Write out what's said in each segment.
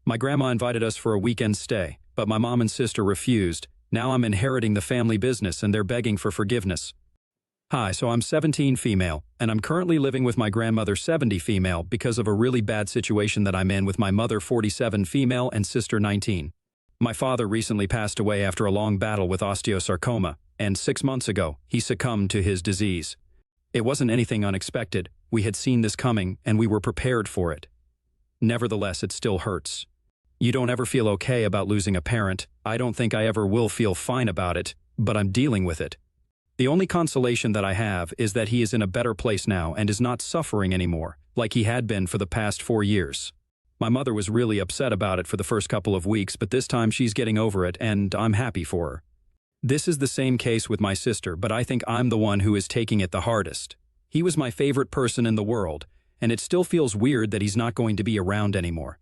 My grandma invited us for a weekend stay, but my mom and sister refused. Now I'm inheriting the family business and they're begging for forgiveness. Hi, so I'm 17 female, and I'm currently living with my grandmother 70 female because of a really bad situation that I'm in with my mother 47 female and sister 19. My father recently passed away after a long battle with osteosarcoma, and 6 months ago, he succumbed to his disease. It wasn't anything unexpected. We had seen this coming, and we were prepared for it. Nevertheless, it still hurts. You don't ever feel okay about losing a parent. I don't think I ever will feel fine about it, but I'm dealing with it. The only consolation that I have is that he is in a better place now and is not suffering anymore, like he had been for the past 4 years. My mother was really upset about it for the first couple of weeks, but this time she's getting over it, and I'm happy for her. This is the same case with my sister, but I think I'm the one who is taking it the hardest. He was my favorite person in the world, and it still feels weird that he's not going to be around anymore.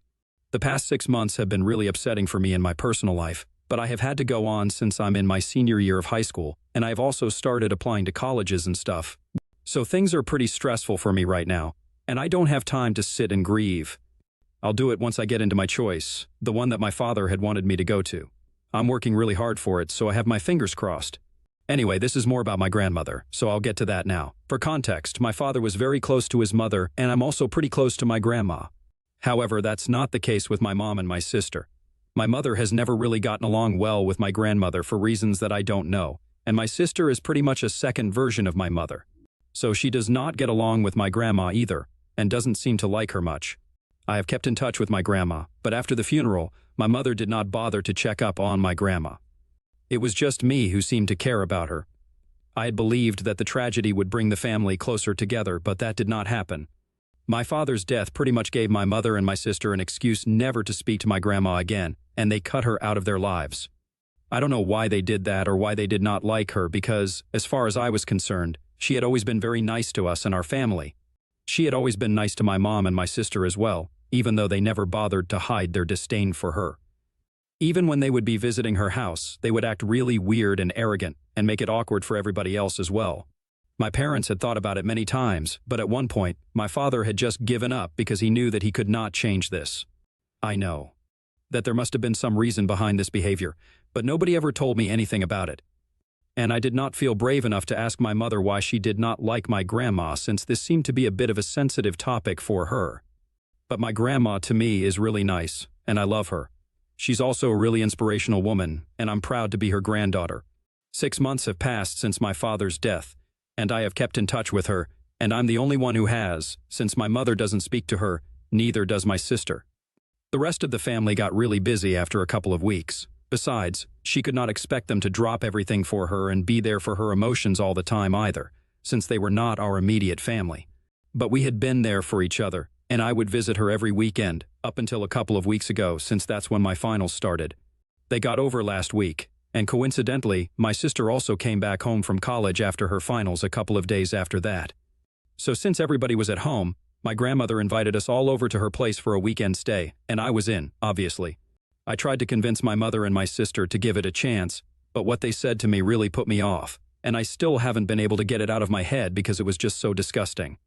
The past 6 months have been really upsetting for me in my personal life, but I have had to go on since I'm in my senior year of high school, and I've also started applying to colleges and stuff. So things are pretty stressful for me right now, and I don't have time to sit and grieve. I'll do it once I get into my choice, the one that my father had wanted me to go to. I'm working really hard for it, so I have my fingers crossed. Anyway, this is more about my grandmother, so I'll get to that now. For context, my father was very close to his mother, and I'm also pretty close to my grandma. However, that's not the case with my mom and my sister. My mother has never really gotten along well with my grandmother for reasons that I don't know, and my sister is pretty much a second version of my mother. So she does not get along with my grandma either, and doesn't seem to like her much. I have kept in touch with my grandma, but after the funeral, my mother did not bother to check up on my grandma. It was just me who seemed to care about her. I had believed that the tragedy would bring the family closer together, but that did not happen. My father's death pretty much gave my mother and my sister an excuse never to speak to my grandma again, and they cut her out of their lives. I don't know why they did that or why they did not like her because, as far as I was concerned, she had always been very nice to us and our family. She had always been nice to my mom and my sister as well, even though they never bothered to hide their disdain for her. Even when they would be visiting her house, they would act really weird and arrogant and make it awkward for everybody else as well. My parents had thought about it many times, but at one point, my father had just given up because he knew that he could not change this. I know that there must have been some reason behind this behavior, but nobody ever told me anything about it. And I did not feel brave enough to ask my mother why she did not like my grandma, since this seemed to be a bit of a sensitive topic for her. But my grandma to me is really nice, and I love her. She's also a really inspirational woman, and I'm proud to be her granddaughter. 6 months have passed since my father's death, and I have kept in touch with her, and I'm the only one who has, since my mother doesn't speak to her, neither does my sister. The rest of the family got really busy after a couple of weeks. Besides, she could not expect them to drop everything for her and be there for her emotions all the time either, since they were not our immediate family. But we had been there for each other, and I would visit her every weekend, up until a couple of weeks ago, since that's when my finals started. They got over last week, and coincidentally, my sister also came back home from college after her finals a couple of days after that. So since everybody was at home, my grandmother invited us all over to her place for a weekend stay, and I was in, obviously. I tried to convince my mother and my sister to give it a chance, but what they said to me really put me off, and I still haven't been able to get it out of my head because it was just so disgusting.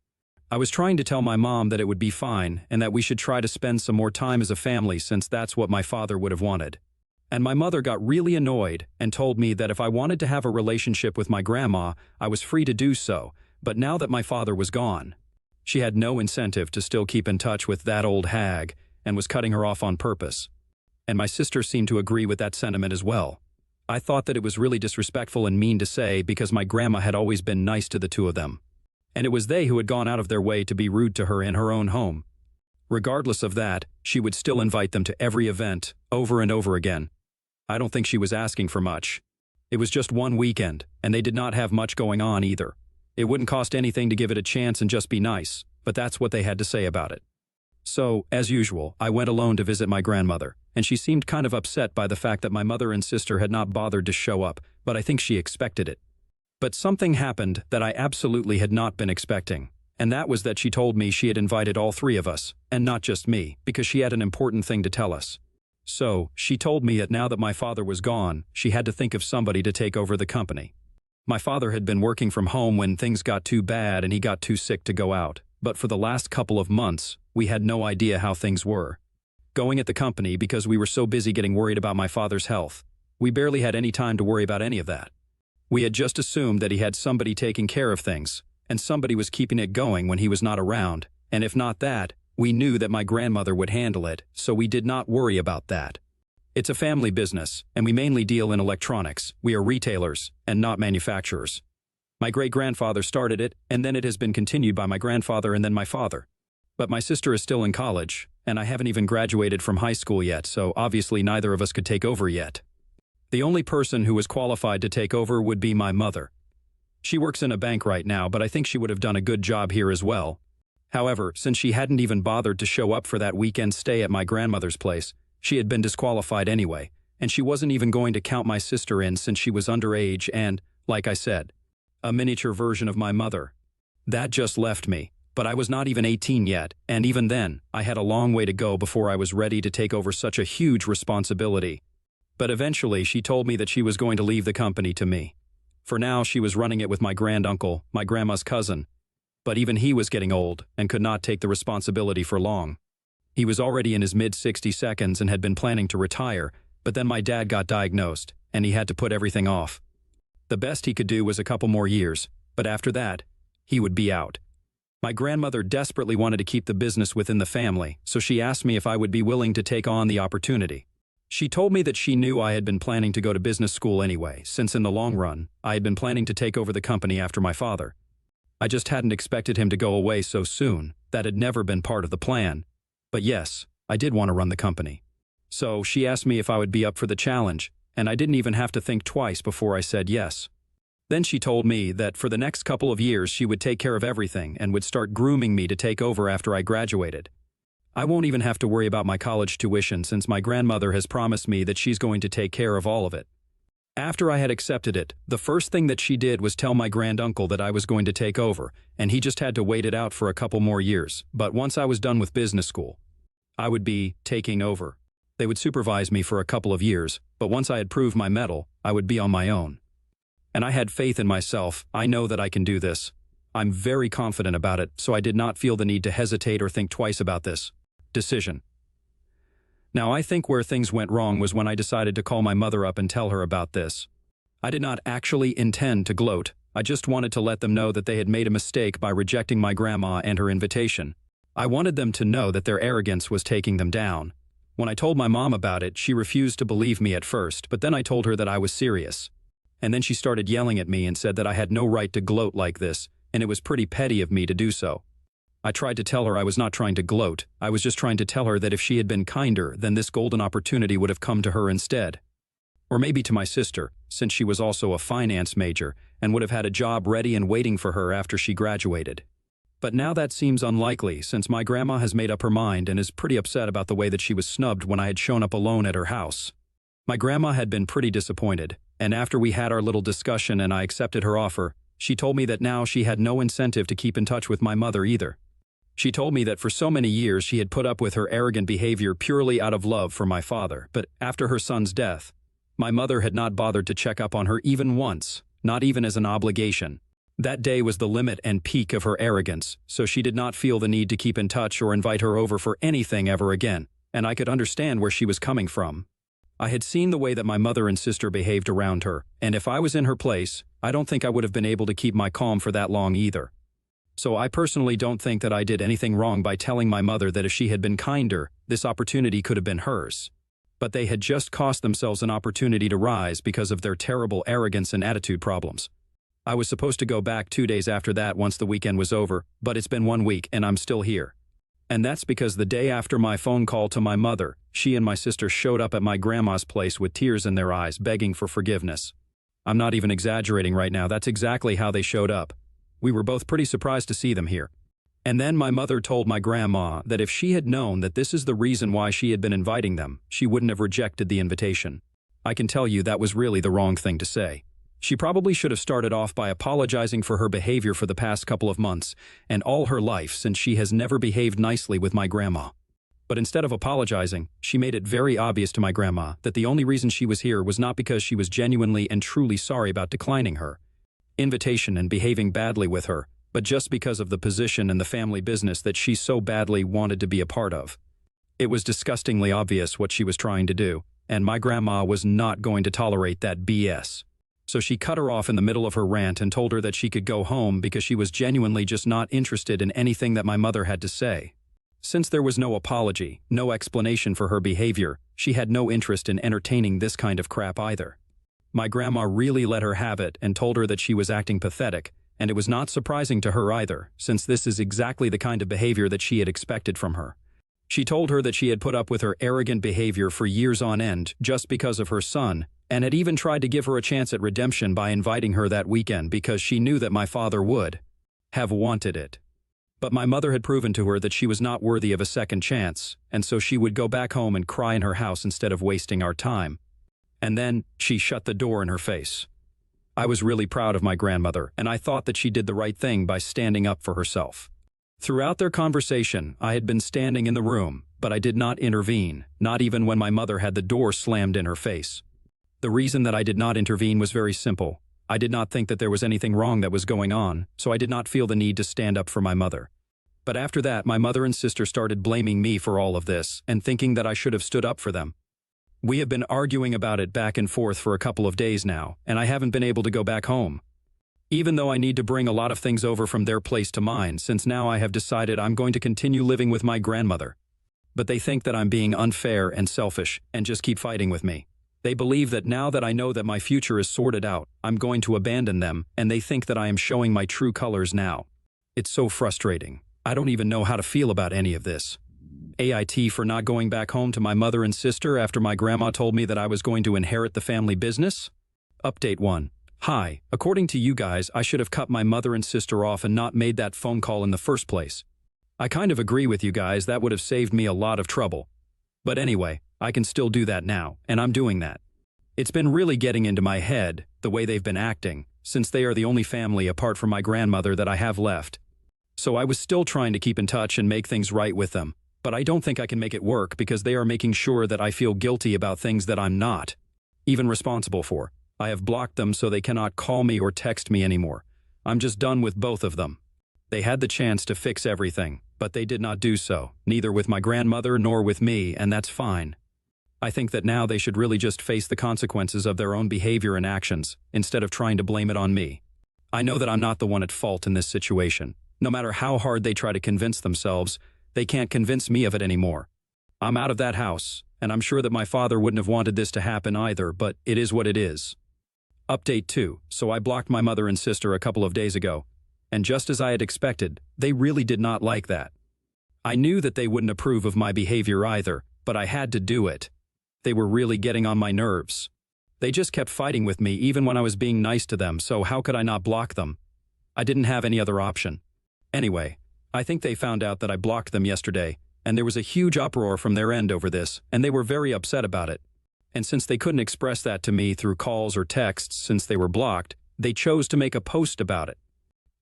I was trying to tell my mom that it would be fine and that we should try to spend some more time as a family since that's what my father would have wanted. And my mother got really annoyed and told me that if I wanted to have a relationship with my grandma, I was free to do so, but now that my father was gone, she had no incentive to still keep in touch with that old hag and was cutting her off on purpose. And my sister seemed to agree with that sentiment as well. I thought that it was really disrespectful and mean to say because my grandma had always been nice to the two of them. And it was they who had gone out of their way to be rude to her in her own home. Regardless of that, she would still invite them to every event, over and over again. I don't think she was asking for much. It was just one weekend, and they did not have much going on either. It wouldn't cost anything to give it a chance and just be nice, but that's what they had to say about it. So, as usual, I went alone to visit my grandmother, and she seemed kind of upset by the fact that my mother and sister had not bothered to show up, but I think she expected it. But something happened that I absolutely had not been expecting, and that was that she told me she had invited all three of us, and not just me, because she had an important thing to tell us. So, she told me that now that my father was gone, she had to think of somebody to take over the company. My father had been working from home when things got too bad and he got too sick to go out, but for the last couple of months, we had no idea how things were. going at the company because we were so busy getting worried about my father's health. We barely had any time to worry about any of that. We had just assumed that he had somebody taking care of things, and somebody was keeping it going when he was not around, and if not that, we knew that my grandmother would handle it, so we did not worry about that. It's a family business, and we mainly deal in electronics. We are retailers, and not manufacturers. My great-grandfather started it, and then it has been continued by my grandfather and then my father. But my sister is still in college, and I haven't even graduated from high school yet, so obviously neither of us could take over yet. The only person who was qualified to take over would be my mother. She works in a bank right now, but I think she would have done a good job here as well. However, since she hadn't even bothered to show up for that weekend stay at my grandmother's place, she had been disqualified anyway, and she wasn't even going to count my sister in since she was underage and, like I said, a miniature version of my mother. That just left me, but I was not even 18 yet, and even then, I had a long way to go before I was ready to take over such a huge responsibility. But eventually, she told me that she was going to leave the company to me. For now, she was running it with my granduncle, my grandma's cousin. But even he was getting old and could not take the responsibility for long. He was already in his mid-60s and had been planning to retire, but then my dad got diagnosed, and he had to put everything off. The best he could do was a couple more years, but after that, he would be out. My grandmother desperately wanted to keep the business within the family, so she asked me if I would be willing to take on the opportunity. She told me that she knew I had been planning to go to business school anyway, since in the long run, I had been planning to take over the company after my father. I just hadn't expected him to go away so soon. That had never been part of the plan. But yes, I did want to run the company. So she asked me if I would be up for the challenge, and I didn't even have to think twice before I said yes. Then she told me that for the next couple of years she would take care of everything and would start grooming me to take over after I graduated. I won't even have to worry about my college tuition since my grandmother has promised me that she's going to take care of all of it. After I had accepted it, the first thing that she did was tell my granduncle that I was going to take over, and he just had to wait it out for a couple more years. But once I was done with business school, I would be taking over. They would supervise me for a couple of years, but once I had proved my mettle, I would be on my own. And I had faith in myself. I know that I can do this. I'm very confident about it, so I did not feel the need to hesitate or think twice about this decision. Now, I think where things went wrong was when I decided to call my mother up and tell her about this. I did not actually intend to gloat. I just wanted to let them know that they had made a mistake by rejecting my grandma and her invitation. I wanted them to know that their arrogance was taking them down. When I told my mom about it, she refused to believe me at first, but then I told her that I was serious. And then she started yelling at me and said that I had no right to gloat like this, and it was pretty petty of me to do so. I tried to tell her I was not trying to gloat. I was just trying to tell her that if she had been kinder, then this golden opportunity would have come to her instead. Or maybe to my sister, since she was also a finance major and would have had a job ready and waiting for her after she graduated. But now that seems unlikely since my grandma has made up her mind and is pretty upset about the way that she was snubbed when I had shown up alone at her house. My grandma had been pretty disappointed, and after we had our little discussion and I accepted her offer, she told me that now she had no incentive to keep in touch with my mother either. She told me that for so many years she had put up with her arrogant behavior purely out of love for my father, but after her son's death, my mother had not bothered to check up on her even once, not even as an obligation. That day was the limit and peak of her arrogance, so she did not feel the need to keep in touch or invite her over for anything ever again, and I could understand where she was coming from. I had seen the way that my mother and sister behaved around her, and if I was in her place, I don't think I would have been able to keep my calm for that long either. So I personally don't think that I did anything wrong by telling my mother that if she had been kinder, this opportunity could have been hers. But they had just cost themselves an opportunity to rise because of their terrible arrogance and attitude problems. I was supposed to go back 2 days after that once the weekend was over, but it's been 1 week and I'm still here. And that's because the day after my phone call to my mother, she and my sister showed up at my grandma's place with tears in their eyes, begging for forgiveness. I'm not even exaggerating right now, that's exactly how they showed up. We were both pretty surprised to see them here. And then my mother told my grandma that if she had known that this is the reason why she had been inviting them, she wouldn't have rejected the invitation. I can tell you that was really the wrong thing to say. She probably should have started off by apologizing for her behavior for the past couple of months and all her life since she has never behaved nicely with my grandma. But instead of apologizing, she made it very obvious to my grandma that the only reason she was here was not because she was genuinely and truly sorry about declining her invitation and behaving badly with her, but just because of the position and the family business that she so badly wanted to be a part of. It was disgustingly obvious what she was trying to do, and my grandma was not going to tolerate that BS. So she cut her off in the middle of her rant and told her that she could go home because she was genuinely just not interested in anything that my mother had to say. Since there was no apology, no explanation for her behavior, she had no interest in entertaining this kind of crap either. My grandma really let her have it and told her that she was acting pathetic, and it was not surprising to her either, since this is exactly the kind of behavior that she had expected from her. She told her that she had put up with her arrogant behavior for years on end just because of her son, and had even tried to give her a chance at redemption by inviting her that weekend because she knew that my father would have wanted it. But my mother had proven to her that she was not worthy of a second chance, and so she would go back home and cry in her house instead of wasting our time. And then she shut the door in her face. I was really proud of my grandmother, and I thought that she did the right thing by standing up for herself. Throughout their conversation, I had been standing in the room, but I did not intervene, not even when my mother had the door slammed in her face. The reason that I did not intervene was very simple. I did not think that there was anything wrong that was going on, so I did not feel the need to stand up for my mother. But after that, my mother and sister started blaming me for all of this and thinking that I should have stood up for them. We have been arguing about it back and forth for a couple of days now, and I haven't been able to go back home. Even though I need to bring a lot of things over from their place to mine, since now I have decided I'm going to continue living with my grandmother. But they think that I'm being unfair and selfish and just keep fighting with me. They believe that now that I know that my future is sorted out, I'm going to abandon them, and they think that I am showing my true colors now. It's so frustrating. I don't even know how to feel about any of this. AIT for not going back home to my mother and sister after my grandma told me that I was going to inherit the family business? Update 1. Hi, according to you guys, I should have cut my mother and sister off and not made that phone call in the first place. I kind of agree with you guys, that would have saved me a lot of trouble. But anyway, I can still do that now, and I'm doing that. It's been really getting into my head, the way they've been acting, since they are the only family apart from my grandmother that I have left. So I was still trying to keep in touch and make things right with them, but I don't think I can make it work because they are making sure that I feel guilty about things that I'm not even responsible for. I have blocked them so they cannot call me or text me anymore. I'm just done with both of them. They had the chance to fix everything, but they did not do so, neither with my grandmother nor with me, and that's fine. I think that now they should really just face the consequences of their own behavior and actions, instead of trying to blame it on me. I know that I'm not the one at fault in this situation. No matter how hard they try to convince themselves, they can't convince me of it anymore. I'm out of that house, and I'm sure that my father wouldn't have wanted this to happen either, but it is what it is. Update 2. So I blocked my mother and sister a couple of days ago, and just as I had expected, they really did not like that. I knew that they wouldn't approve of my behavior either, but I had to do it. They were really getting on my nerves. They just kept fighting with me even when I was being nice to them, so how could I not block them? I didn't have any other option. Anyway, I think they found out that I blocked them yesterday, and there was a huge uproar from their end over this, and they were very upset about it. And since they couldn't express that to me through calls or texts since they were blocked, they chose to make a post about it.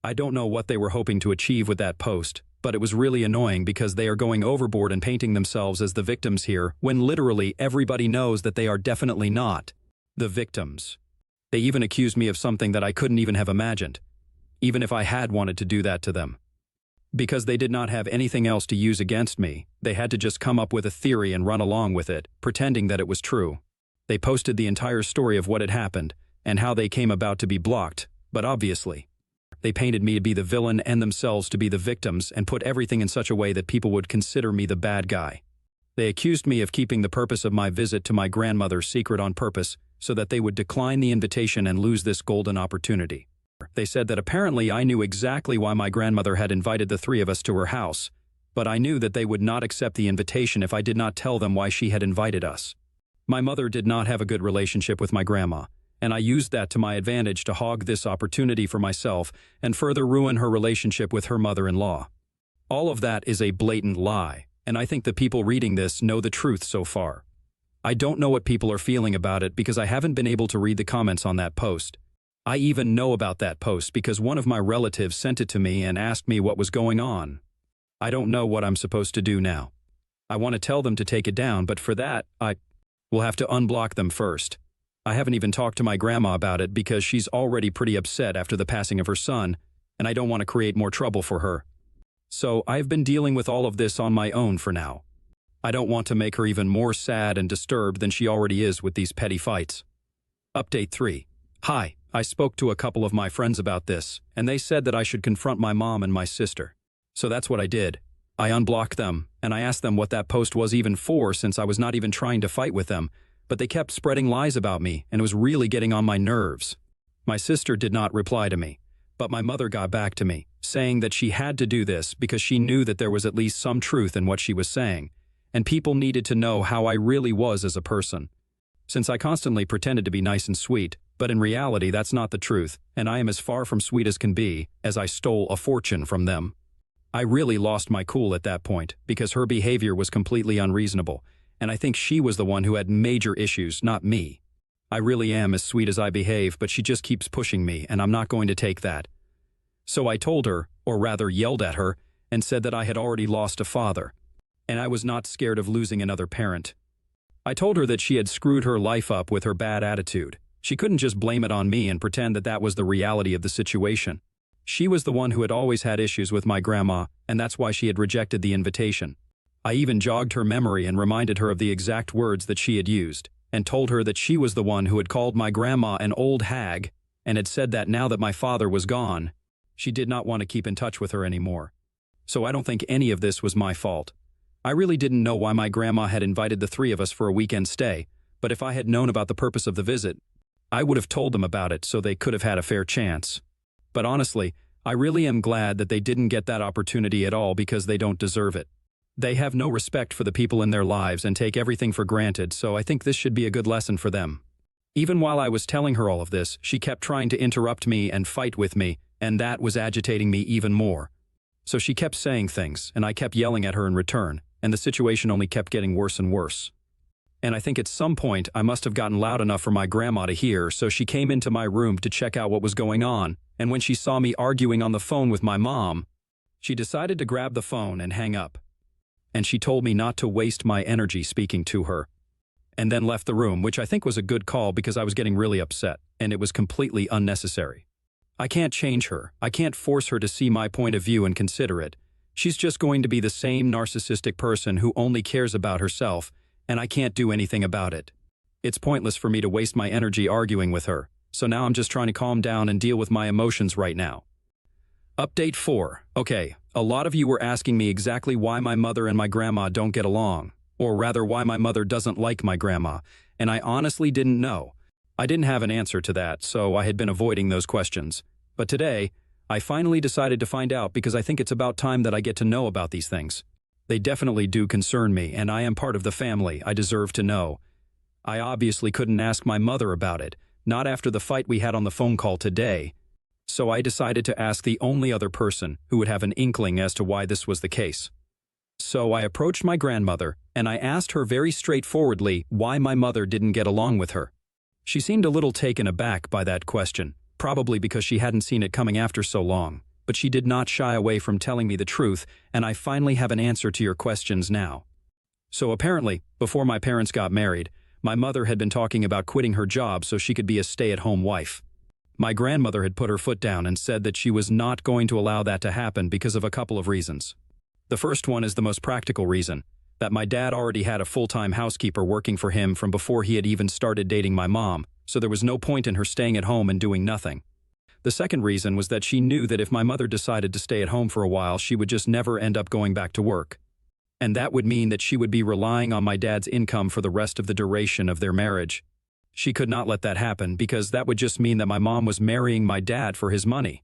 I don't know what they were hoping to achieve with that post, but it was really annoying because they are going overboard and painting themselves as the victims here when literally everybody knows that they are definitely not the victims. They even accused me of something that I couldn't even have imagined, even if I had wanted to do that to them. Because they did not have anything else to use against me, they had to just come up with a theory and run along with it, pretending that it was true. They posted the entire story of what had happened and how they came about to be blocked, but obviously, they painted me to be the villain and themselves to be the victims and put everything in such a way that people would consider me the bad guy. They accused me of keeping the purpose of my visit to my grandmother secret on purpose so that they would decline the invitation and lose this golden opportunity. They said that apparently I knew exactly why my grandmother had invited the three of us to her house, but I knew that they would not accept the invitation if I did not tell them why she had invited us. My mother did not have a good relationship with my grandma, and I used that to my advantage to hog this opportunity for myself and further ruin her relationship with her mother-in-law. All of that is a blatant lie, and I think the people reading this know the truth so far. I don't know what people are feeling about it because I haven't been able to read the comments on that post. I even know about that post because one of my relatives sent it to me and asked me what was going on. I don't know what I'm supposed to do now. I want to tell them to take it down, but for that, I will have to unblock them first. I haven't even talked to my grandma about it because she's already pretty upset after the passing of her son, and I don't want to create more trouble for her. So I've been dealing with all of this on my own for now. I don't want to make her even more sad and disturbed than she already is with these petty fights. Update 3. Hi, I spoke to a couple of my friends about this, and they said that I should confront my mom and my sister. So that's what I did. I unblocked them, and I asked them what that post was even for since I was not even trying to fight with them, but they kept spreading lies about me, and it was really getting on my nerves. My sister did not reply to me, but my mother got back to me, saying that she had to do this because she knew that there was at least some truth in what she was saying, and people needed to know how I really was as a person. Since I constantly pretended to be nice and sweet, but in reality that's not the truth, and I am as far from sweet as can be, as I stole a fortune from them. I really lost my cool at that point because her behavior was completely unreasonable, and I think she was the one who had major issues, not me. I really am as sweet as I behave, but she just keeps pushing me, and I'm not going to take that. So I told her, or rather yelled at her, and said that I had already lost a father, and I was not scared of losing another parent. I told her that she had screwed her life up with her bad attitude. She couldn't just blame it on me and pretend that that was the reality of the situation. She was the one who had always had issues with my grandma, and that's why she had rejected the invitation. I even jogged her memory and reminded her of the exact words that she had used, and told her that she was the one who had called my grandma an old hag, and had said that now that my father was gone, she did not want to keep in touch with her anymore. So I don't think any of this was my fault. I really didn't know why my grandma had invited the three of us for a weekend stay, but if I had known about the purpose of the visit, I would have told them about it so they could have had a fair chance. But honestly, I really am glad that they didn't get that opportunity at all because they don't deserve it. They have no respect for the people in their lives and take everything for granted, so I think this should be a good lesson for them. Even while I was telling her all of this, she kept trying to interrupt me and fight with me, and that was agitating me even more. So she kept saying things, and I kept yelling at her in return, and the situation only kept getting worse and worse. And I think at some point I must have gotten loud enough for my grandma to hear, so she came into my room to check out what was going on, and when she saw me arguing on the phone with my mom, she decided to grab the phone and hang up. And she told me not to waste my energy speaking to her, and then left the room, which I think was a good call because I was getting really upset, and it was completely unnecessary. I can't change her. I can't force her to see my point of view and consider it. She's just going to be the same narcissistic person who only cares about herself, and I can't do anything about it. It's pointless for me to waste my energy arguing with her, so now I'm just trying to calm down and deal with my emotions right now. Update 4. Okay, a lot of you were asking me exactly why my mother and my grandma don't get along, or rather why my mother doesn't like my grandma, and I honestly didn't know. I didn't have an answer to that, so I had been avoiding those questions. But today, I finally decided to find out because I think it's about time that I get to know about these things. They definitely do concern me, and I am part of the family. I deserve to know. I obviously couldn't ask my mother about it, not after the fight we had on the phone call today. So I decided to ask the only other person who would have an inkling as to why this was the case. So I approached my grandmother, and I asked her very straightforwardly why my mother didn't get along with her. She seemed a little taken aback by that question, probably because she hadn't seen it coming after so long. But she did not shy away from telling me the truth, and I finally have an answer to your questions now. So apparently, before my parents got married, my mother had been talking about quitting her job so she could be a stay-at-home wife. My grandmother had put her foot down and said that she was not going to allow that to happen because of a couple of reasons. The first one is the most practical reason, that my dad already had a full-time housekeeper working for him from before he had even started dating my mom, so there was no point in her staying at home and doing nothing. The second reason was that she knew that if my mother decided to stay at home for a while, she would just never end up going back to work. And that would mean that she would be relying on my dad's income for the rest of the duration of their marriage. She could not let that happen because that would just mean that my mom was marrying my dad for his money.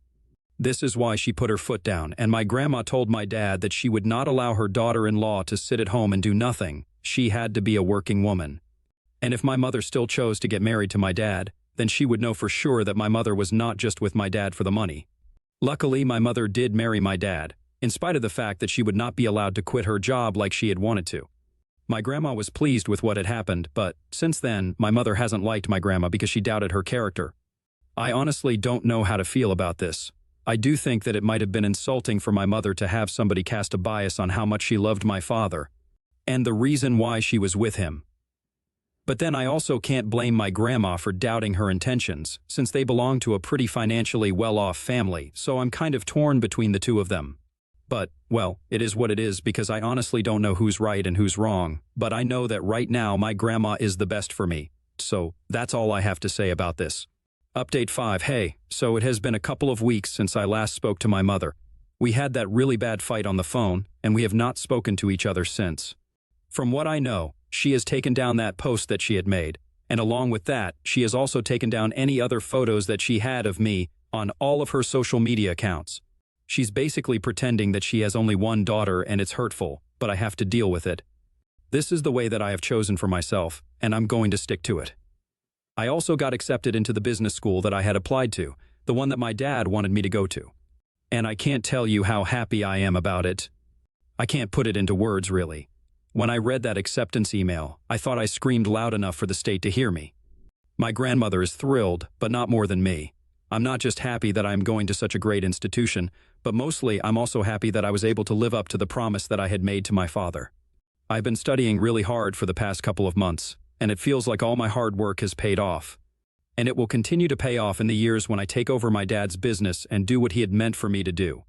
This is why she put her foot down, and my grandma told my dad that she would not allow her daughter-in-law to sit at home and do nothing. She had to be a working woman. And if my mother still chose to get married to my dad, then she would know for sure that my mother was not just with my dad for the money. Luckily, my mother did marry my dad, in spite of the fact that she would not be allowed to quit her job like she had wanted to. My grandma was pleased with what had happened, but since then, my mother hasn't liked my grandma because she doubted her character. I honestly don't know how to feel about this. I do think that it might have been insulting for my mother to have somebody cast a bias on how much she loved my father, and the reason why she was with him. But then I also can't blame my grandma for doubting her intentions, since they belong to a pretty financially well-off family, so I'm kind of torn between the two of them. But, well, it is what it is because I honestly don't know who's right and who's wrong, but I know that right now my grandma is the best for me. So, that's all I have to say about this. Update 5. Hey, so it has been a couple of weeks since I last spoke to my mother. We had that really bad fight on the phone, and we have not spoken to each other since. From what I know, she has taken down that post that she had made, and along with that, she has also taken down any other photos that she had of me on all of her social media accounts. She's basically pretending that she has only one daughter and it's hurtful, but I have to deal with it. This is the way that I have chosen for myself, and I'm going to stick to it. I also got accepted into the business school that I had applied to, the one that my dad wanted me to go to. And I can't tell you how happy I am about it. I can't put it into words, really. When I read that acceptance email, I thought I screamed loud enough for the state to hear me. My grandmother is thrilled, but not more than me. I'm not just happy that I am going to such a great institution, but mostly I'm also happy that I was able to live up to the promise that I had made to my father. I've been studying really hard for the past couple of months, and it feels like all my hard work has paid off. And it will continue to pay off in the years when I take over my dad's business and do what he had meant for me to do.